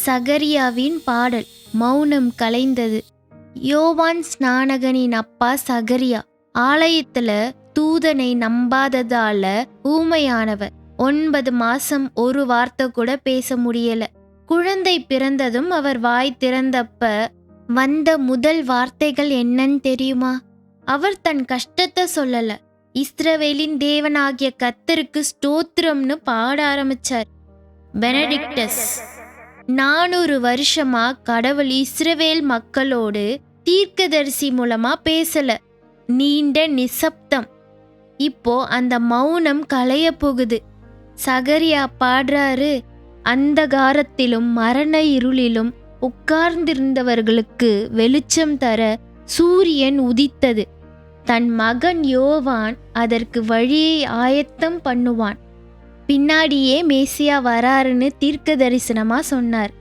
சகரியாவின் பாடல். மௌனம் கலைந்தது. யோவான் ஸ்நானகனின் அப்பா சகரியா ஆலயத்துல தூதனை நம்பாததால ஊமையானவர். 9 மாசம் ஒரு வார்த்தை கூட பேச முடியல. குழந்தை பிறந்ததும் அவர் வாய் திறந்தப்ப வந்த முதல் வார்த்தைகள் என்னன்னு தெரியுமா? அவர் தன் கஷ்டத்தை சொல்லல, இஸ்ரவேலின் தேவனாகிய கர்த்தருக்கு ஸ்தோத்திரம்னு பாட ஆரம்பிச்சார். பெனடிக்டஸ் 400 வருஷமா கடவுள் இஸ்ரவேல் மக்களோடு தீர்க்கதரிசி மூலமா பேசல. நீண்ட நிசப்தம். இப்போ அந்த மௌனம் களைய போகுது. சகரியா பாடுறாரு, அந்தகாரத்திலும் மரண இருளிலும் உட்கார்ந்திருந்தவர்களுக்கு வெளிச்சம் தர சூரியன் உதித்தது. தன் மகன் யோவான் அதற்கு வழியை ஆயத்தம் பண்ணுவான். பின்னாடியே மேசியா வராருன்னு தீர்க்க தரிசனமா சொன்னார்.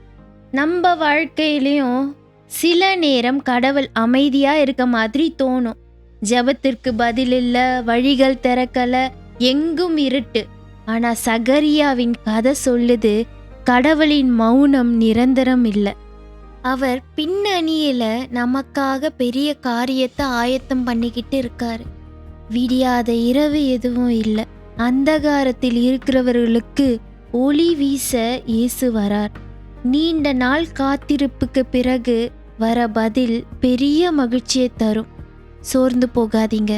நம்ம வாழ்க்கையிலையும் சில நேரம் கடவுள் அமைதியா இருக்க மாதிரி தோணும். ஜெபத்திற்கு பதில் இல்ல, வழிகள் திறக்கல, எங்கும் இருட்டு. ஆனா சகரியாவின் கதை சொல்லுது, கடவுளின் மௌனம் நிரந்தரம் இல்லை. அவர் பின்னணியில நமக்காக பெரிய காரியத்தை ஆயத்தம் பண்ணிக்கிட்டு இருக்காரு. விடியாத இரவு எதுவும் இல்லை. அந்தகாரத்தில் இருக்கிறவர்களுக்கு ஒளி வீச இயேசு வரார். நீண்ட நாள் காத்திருப்புக்கு பிறகு வர பதில் பெரிய மகிழ்ச்சியை தரும். சோர்ந்து போகாதீங்க.